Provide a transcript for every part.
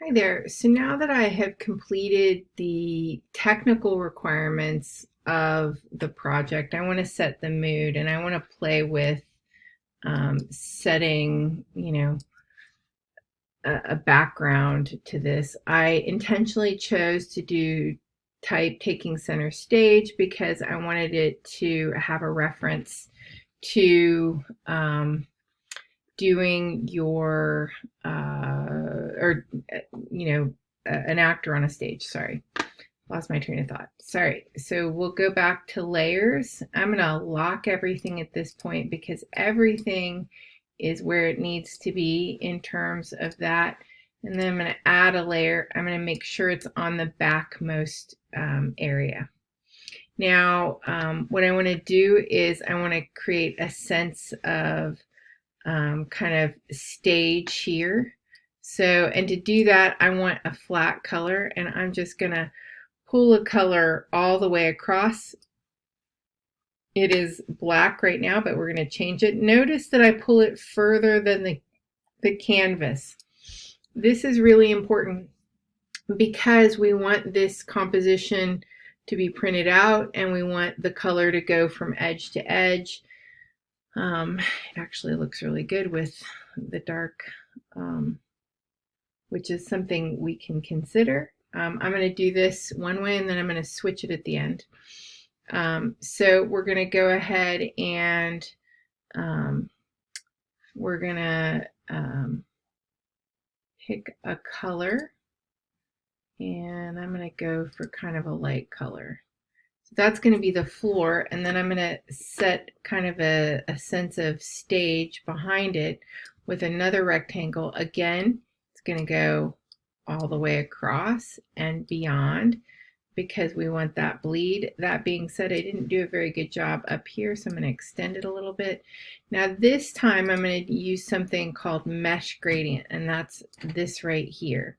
Hi there. So now that I have completed the technical requirements of the project, I want to set the mood and I want to play with setting, a background to this. I intentionally chose to do type taking center stage because I wanted it to have a reference to doing your or an actor on a stage. Sorry, lost my train of thought. Sorry. So we'll go back to layers. I'm going to lock everything at this point because everything is where it needs to be in terms of that. And then I'm going to add a layer. I'm going to make sure it's on the backmost area. Now, what I want to do is I want to create a sense of kind of stage here. So, and to do that, I want a flat color, and I'm just going to pull a color all the way across. It is black right now, but we're going to change it. Notice that I pull it further than the canvas. This is really important because we want this composition to be printed out and we want the color to go from edge to edge. It actually looks really good with the dark, which is something we can consider. I'm going to do this one way and then I'm going to switch it at the end. So we're going to go ahead and we're going to pick a color, and I'm going to go for kind of a light color. So that's going to be the floor, and then I'm going to set kind of a sense of stage behind it with another rectangle. Again, it's going to go all the way across and beyond because we want that bleed. That being said, I didn't do a very good job up here, so I'm going to extend it a little bit. Now this time I'm going to use something called mesh gradient, and that's this right here.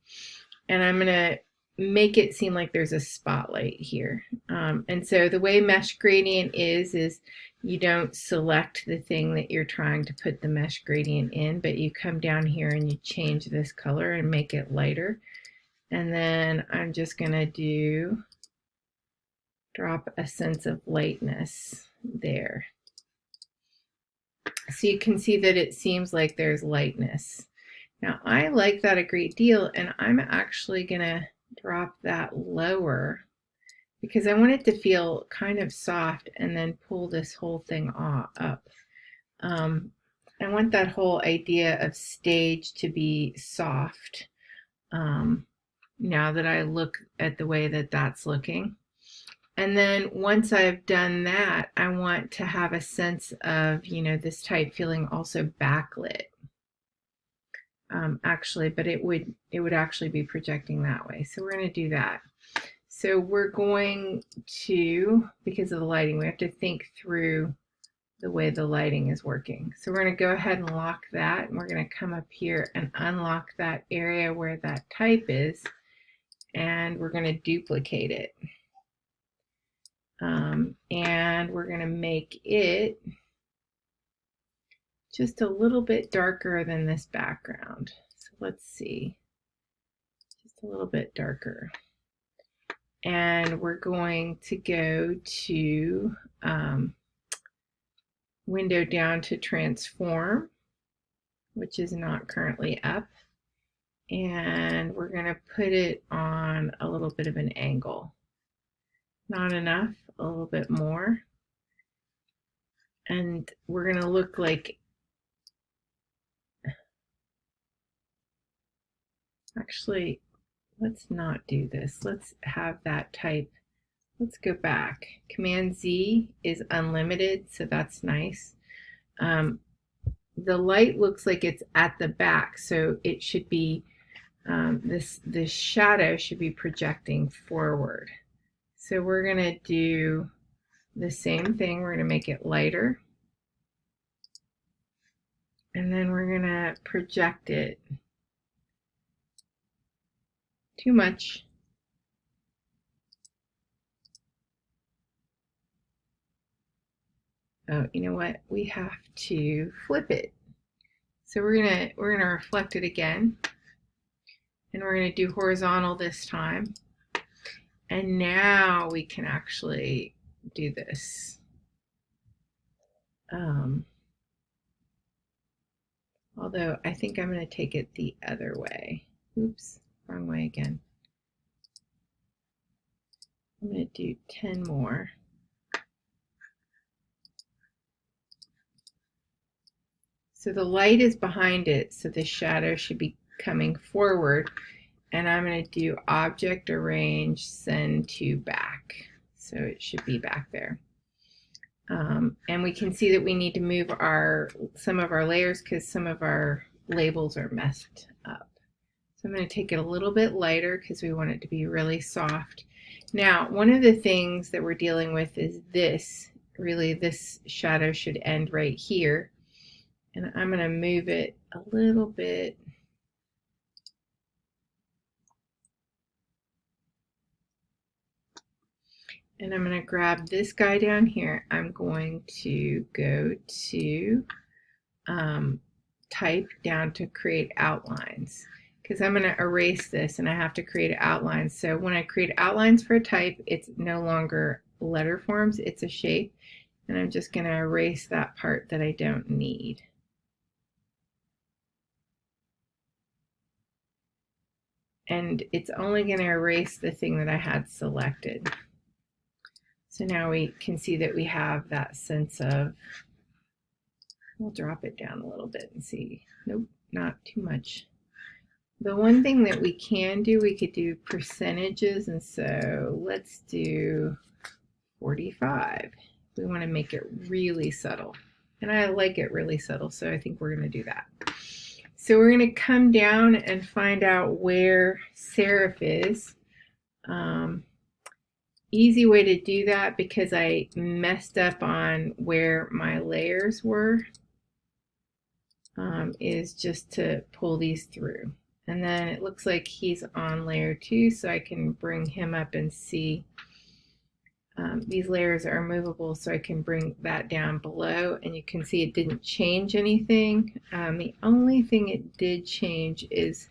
And I'm going to make it seem like there's a spotlight here. And so the way mesh gradient is you don't select the thing that you're trying to put the mesh gradient in, but you come down here and you change this color and make it lighter. And then I'm just going to drop a sense of lightness there. So you can see that it seems like there's lightness. Now I like that a great deal, and I'm actually going to drop that lower because I want it to feel kind of soft and then pull this whole thing up. I want that whole idea of stage to be soft. Now that I look at the way that that's looking. And then once I've done that, I want to have a sense of, this type feeling also backlit. Actually, but it would actually be projecting that way. So we're going to do that. So we're going to, because of the lighting, we have to think through the way the lighting is working. So we're going to go ahead and lock that, and we're going to come up here and unlock that area where that type is, and we're going to duplicate it. And we're going to make it just a little bit darker than this background. So let's see, just a little bit darker. And we're going to go to window down to transform, which is not currently up. And we're going to put it on a little bit of an angle. Not enough, a little bit more. And we're going to look like, actually, let's not do this. Let's have that type. Let's go back. Command Z is unlimited, so that's nice. The light looks like it's at the back, so it should be, this shadow should be projecting forward. So we're going to do the same thing. We're going to make it lighter. And then we're going to project it. Too much. Oh, you know what? We have to flip it. So we're gonna reflect it again. And we're going to do horizontal this time. And now we can actually do this. Although I think I'm going to take it the other way. Oops, wrong way again. I'm going to do 10 more. So the light is behind it, so the shadow should be coming forward. And I'm going to do object, arrange, send to back. So it should be back there. And we can see that we need to move some of our layers because some of our labels are messed up. So I'm going to take it a little bit lighter because we want it to be really soft. Now, one of the things that we're dealing with is this. Really, this shadow should end right here. And I'm going to move it a little bit. And I'm going to grab this guy down here. I'm going to go to type down to create outlines because I'm going to erase this and I have to create outlines. So when I create outlines for a type, it's no longer letter forms, it's a shape. And I'm just going to erase that part that I don't need. And it's only going to erase the thing that I had selected. So now we can see that we have that sense of, we'll drop it down a little bit and see. Nope, not too much. The one thing that we can do, we could do percentages, and so let's do 45. We want to make it really subtle. And I like it really subtle, so I think we're going to do that. So we're going to come down and find out where serif is. Easy way to do that, because I messed up on where my layers were, is just to pull these through. And then it looks like he's on layer 2, so I can bring him up and see. These layers are movable, so I can bring that down below, and you can see it didn't change anything. The only thing it did change is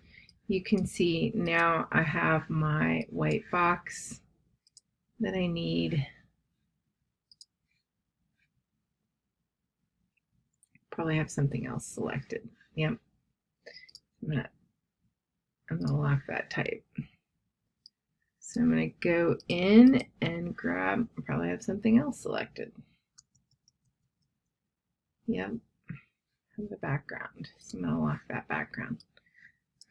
you can see now I have my white box that I need. Probably have something else selected. Yep. I'm gonna lock that type. So I'm gonna go in and grab, probably have something else selected. Yep, from the background. So I'm gonna lock that background.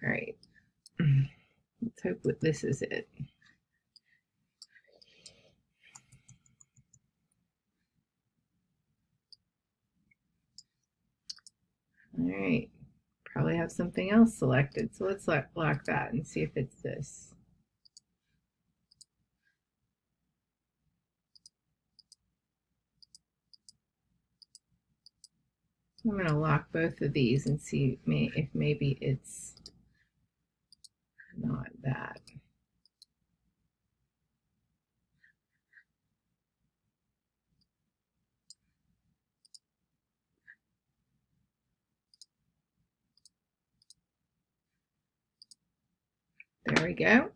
All right, let's hope that this is it. All right, probably have something else selected. So let's lock that and see if it's this. I'm going to lock both of these and see if maybe it's not that. There we go.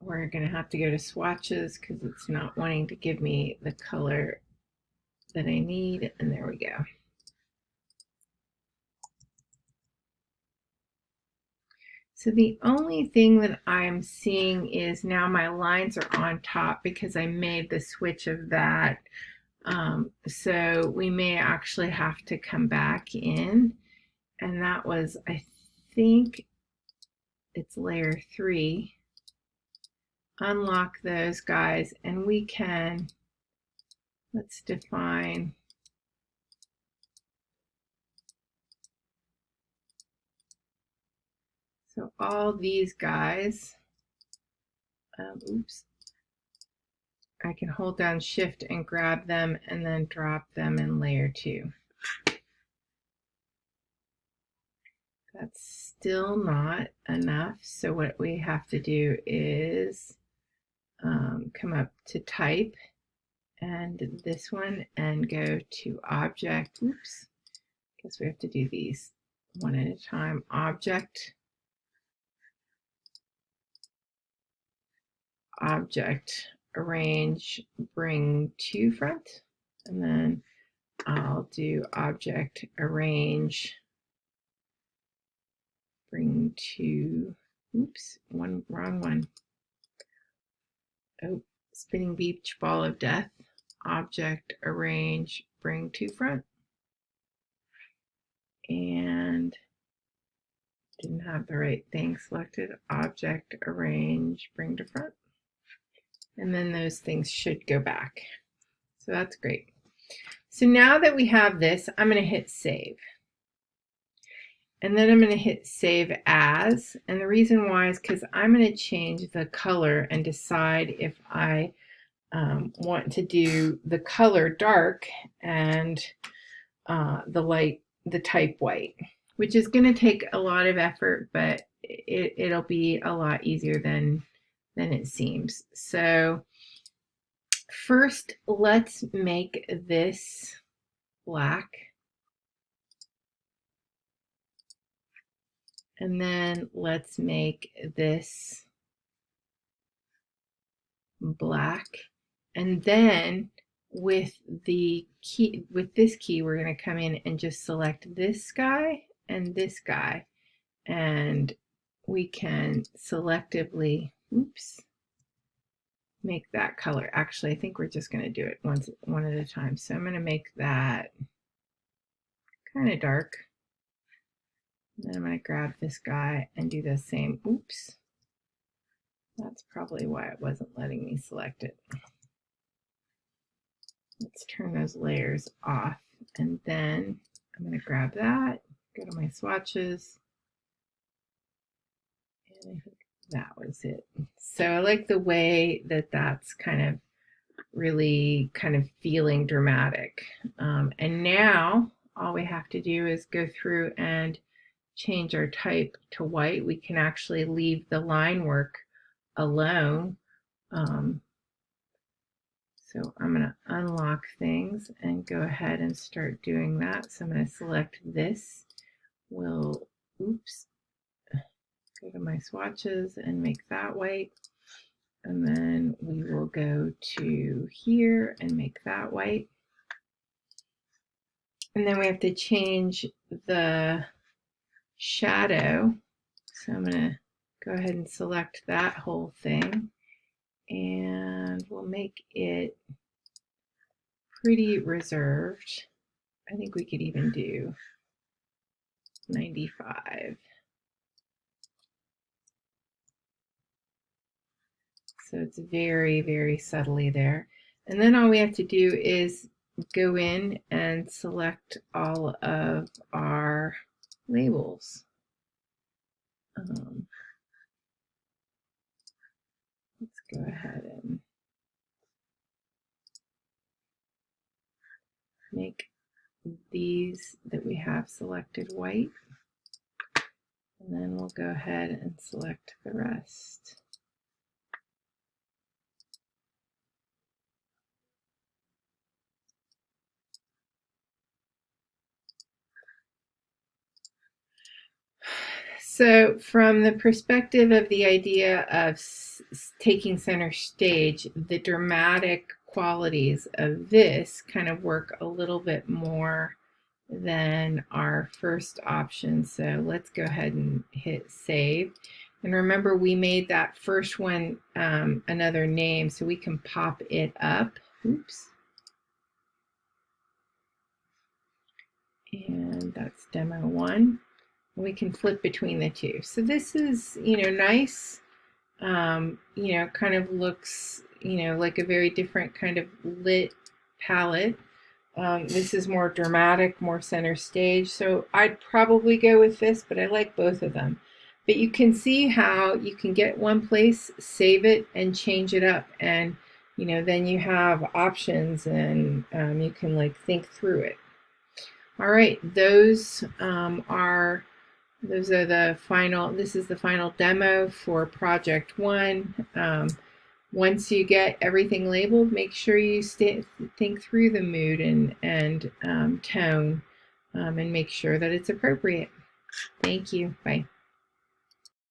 We're going to have to go to swatches because it's not wanting to give me the color that I need. And there we go. So the only thing that I'm seeing is now my lines are on top because I made the switch of that. So we may actually have to come back in. And that was, I think it's layer 3. Unlock those guys, and we can, let's define. So all these guys, oops, I can hold down shift and grab them and then drop them in layer 2. That's still not enough. So what we have to do is come up to type and this one and go to object. Oops, guess we have to do these. one at a time. Object, arrange, bring to front, and then I'll do object, arrange, bring to, oops, wrong one. Oh, spinning beach ball of death, object, arrange, bring to front. And didn't have the right thing selected. Object, arrange, bring to front. And then those things should go back. So that's great. So now that we have this, I'm going to hit save. And then I'm going to hit save as. And the reason why is because I'm going to change the color and decide if I want to do the color dark and the type white, which is going to take a lot of effort, but it'll be a lot easier than it seems. So first, let's make this black. And then let's make this black. And then with the key, with this key, we're going to come in and just select this guy and this guy. And we can selectively, oops, make that color. Actually, I think we're just going to do it one at a time. So I'm going to make that kind of dark. Then I'm going to grab this guy and do the same. Oops. That's probably why it wasn't letting me select it. Let's turn those layers off. And then I'm going to grab that, go to my swatches, and I think that was it. So I like the way that that's kind of really kind of feeling dramatic. And now all we have to do is go through and change our type to white. We can actually leave the line work alone. So I'm going to unlock things and go ahead and start doing that. So I'm going to select this. We'll, oops, go to my swatches and make that white. And then we will go to here and make that white. And then we have to change the shadow. So I'm going to go ahead and select that whole thing. And we'll make it pretty reserved. I think we could even do 95. So it's very, very subtly there. And then all we have to do is go in and select all of our labels. Let's go ahead and make these that we have selected white. And then we'll go ahead and select the rest. So from the perspective of the idea of taking center stage, the dramatic qualities of this kind of work a little bit more than our first option. So let's go ahead and hit save. And remember, we made that first one another name, so we can pop it up. Oops. And that's demo 1. We can flip between the two. So this is, nice, kind of looks, like a very different kind of lit palette. This is more dramatic, more center stage. So I'd probably go with this, but I like both of them. But you can see how you can get one place, save it, and change it up. And, then you have options and you can like think through it. All right, those are the final, this is the final demo for project 1. Once you get everything labeled, make sure you think through the mood and tone and make sure that it's appropriate. Thank you. Bye.